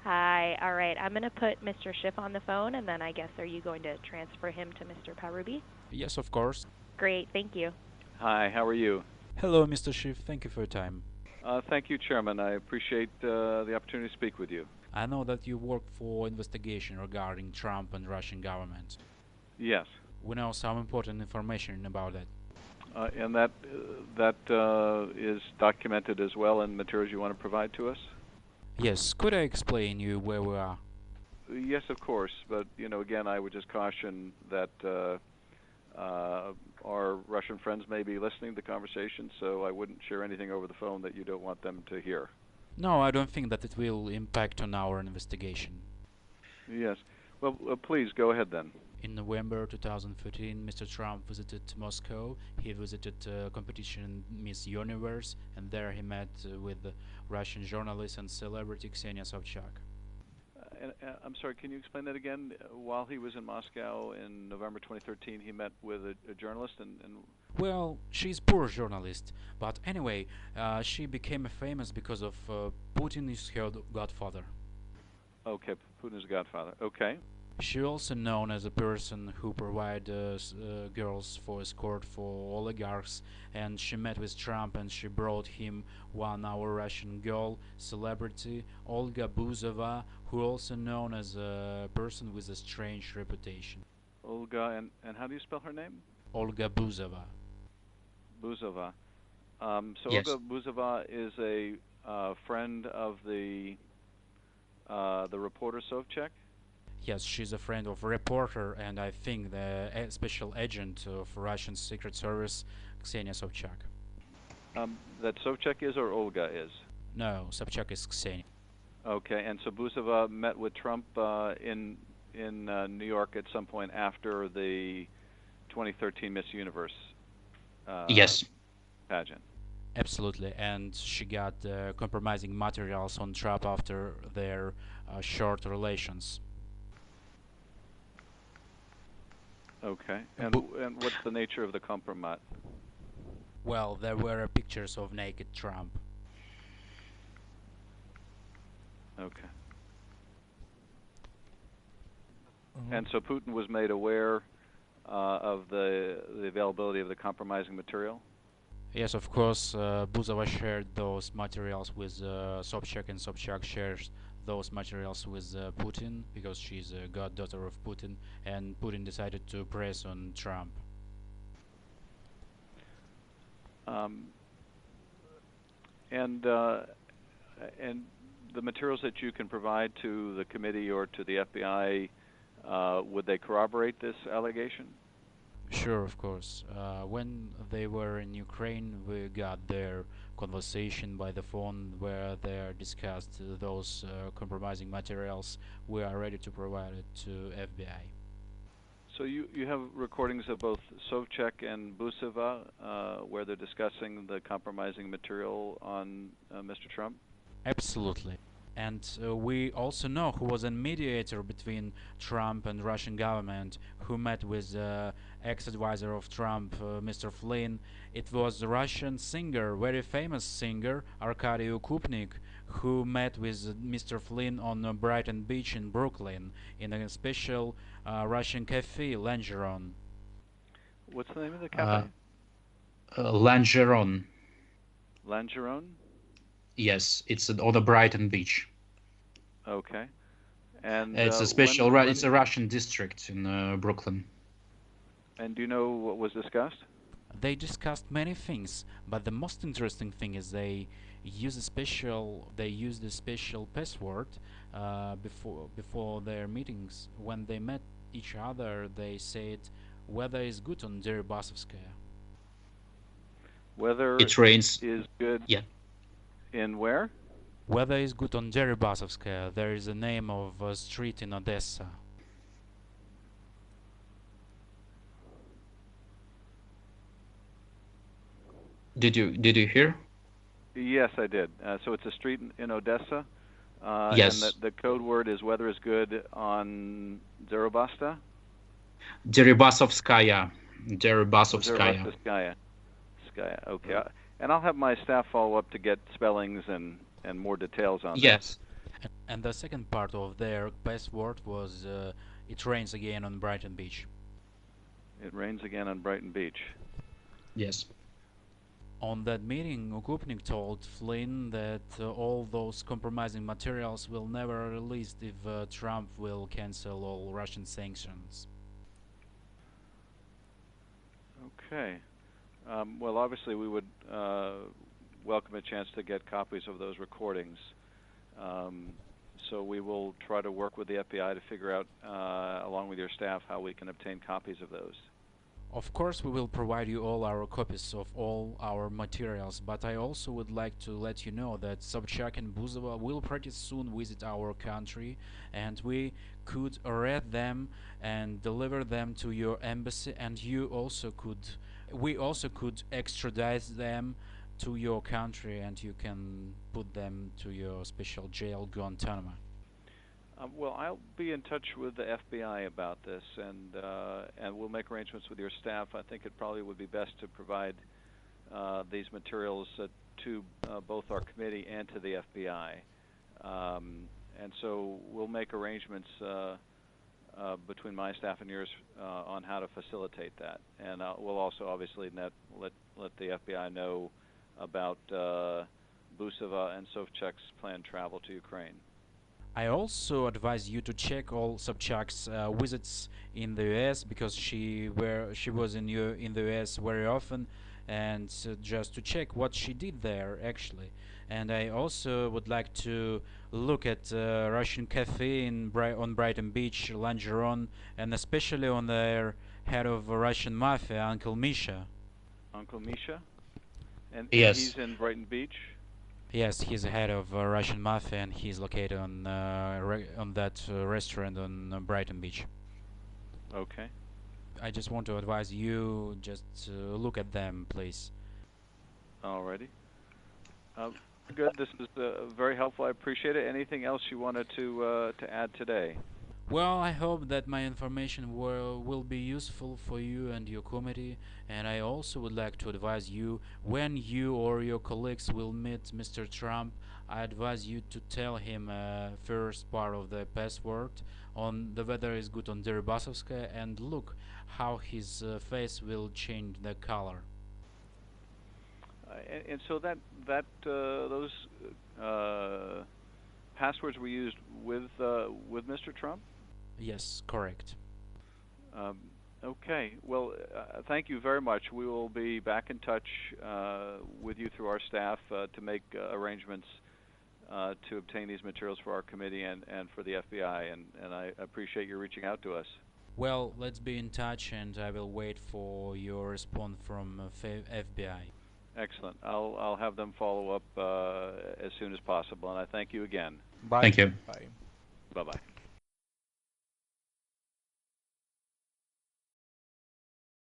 Hi. All right. I'm going to put Mr. Schiff on the phone, and then I guess are you going to transfer him to Mr. Parubi? Yes, of course. Great. Thank you. Hi, how are you? Hello, Mr. Schiff. Thank you for your time. Thank you, Chairman. I appreciate the opportunity to speak with you. I know that you work for investigation regarding Trump and Russian government. Yes, We know some important information about that. and that is documented as well in materials you want to provide to us. Yes, could I explain you where we are? Yes, of course. But again, I would just caution that our Russian friends may be listening to the conversation, so I wouldn't share anything over the phone that you don't want them to hear. No, I don't think that it will impact on our investigation. Yes. Well, please go ahead then. In November 2013, Mr. Trump visited Moscow. He visited competition Miss Universe, and there he met with the Russian journalist and celebrity Ksenia Sobchak. I'm sorry, can you explain that again? While he was in Moscow in November 2013, he met with a journalist and Well, she's poor journalist, but anyway, she became famous because of Putin is her godfather. okay, Putin's godfather. Okay. She also known as a person who provide girls for escort for oligarchs, and she met with Trump and she brought him one our Russian girl celebrity Olga Buzova, who also known as a person with a strange reputation. Olga, and how do you spell her name? Olga Buzova. Buzova. So Yes. Olga Buzova is a friend of the reporter Sovchak. Yes, she's a friend of reporter and I think the special agent of Russian Secret Service, Ksenia Sobchak. That Sovchak is or Olga is? No, Sobchak is Ksenia. Okay, and so Buzova met with Trump in New York at some point after the 2013 Miss Universe Yes. pageant. Absolutely, and she got compromising materials on Trump after their short relations. Okay, and what's the nature of the compromise? Well, there were pictures of naked Trump. Okay. And so Putin was made aware of the availability of the compromising material? Yes, of course, Buzova shared those materials with Sobchak, and Sobchak shares those materials with Putin because she's a goddaughter of Putin, and Putin decided to press on Trump. And the materials that you can provide to the committee or to the FBI, would they corroborate this allegation? Sure, of course. When they were in Ukraine, we got their conversation by the phone where they discussed those compromising materials. We are ready to provide it to FBI. So you have recordings of both Sovchak and Buzova where they're discussing the compromising material on Mr. Trump? Absolutely. And we also know who was a mediator between Trump and Russian government, who met with ex-advisor of Trump, Mr. Flynn. It was a Russian singer, very famous singer, Arkady Ukupnik, who met with Mr. Flynn on Brighton Beach in Brooklyn in a special Russian cafe, Langeron. What's the name of the cafe? Langeron. Langeron? Yes, it's on the Brighton Beach. Okay. And it's a special. It's a Russian district in Brooklyn. And do you know what was discussed? They discussed many things, but the most interesting thing is they used a special password before their meetings. When they met each other, they said weather is good on Deribasovskaya. Weather it rains. Is good. Yeah. In where? Weather is good on Deribasovskaya. There is a name of a street in Odessa. Did you hear? Yes, I did. So it's a street in Odessa. Yes. And the code word is weather is good on Deribasta? Deribasovskaya. Deribasovskaya. Deribasovskaya. Okay. And I'll have my staff follow up to get spellings and more details on Yes. And the second part of their password was it rains again on Brighton Beach. It rains again on Brighton Beach. Yes. On that meeting, Okupnik told Flynn that all those compromising materials will never released if Trump will cancel all Russian sanctions. Okay. Well, obviously, we would welcome a chance to get copies of those recordings. So we will try to work with the FBI to figure out, along with your staff, how we can obtain copies of those. Of course, we will provide you all our copies of all our materials, but I also would like to let you know that Sobchak and Buzova will pretty soon visit our country, and we could arrest them and deliver them to your embassy, and we also could extradite them to your country, and you can put them to your special jail, Guantanamo. Well, I'll be in touch with the FBI about this, and we'll make arrangements with your staff. I think it probably would be best to provide these materials to both our committee and to the FBI. And so we'll make arrangements between my staff and yours on how to facilitate that. And we'll also obviously let the FBI know about Busova and Sobchak's planned travel to Ukraine. I also advise you to check all Sobchak's visits in the US, because she was in the US very often, and just to check what she did there actually. And I also would like to look at Russian cafe on Brighton Beach, Langeron, and especially on their head of Russian mafia, Uncle Misha. Uncle Misha? And Yes. he's in Brighton Beach? Yes, he's the head of Russian mafia, and he's located on that restaurant on Brighton Beach. Okay. I just want to advise you just look at them, please. Alrighty. Good. This is very helpful. I appreciate it. Anything else you wanted to add today? Well, I hope that my information will be useful for you and your committee, and I also would like to advise you, when you or your colleagues will meet Mr. Trump, I advise you to tell him first part of the password on the weather is good on Deribasovskaya, and look how his face will change the color. And so those passwords were used with Mr. Trump? Yes, correct. Okay. Well, thank you very much. We will be back in touch with you through our staff to make arrangements to obtain these materials for our committee and for the FBI. And I appreciate you reaching out to us. Well, let's be in touch, and I will wait for your response from FBI. Excellent. I'll have them follow up as soon as possible. And I thank you again. Bye. Thank you. Bye. Bye-bye.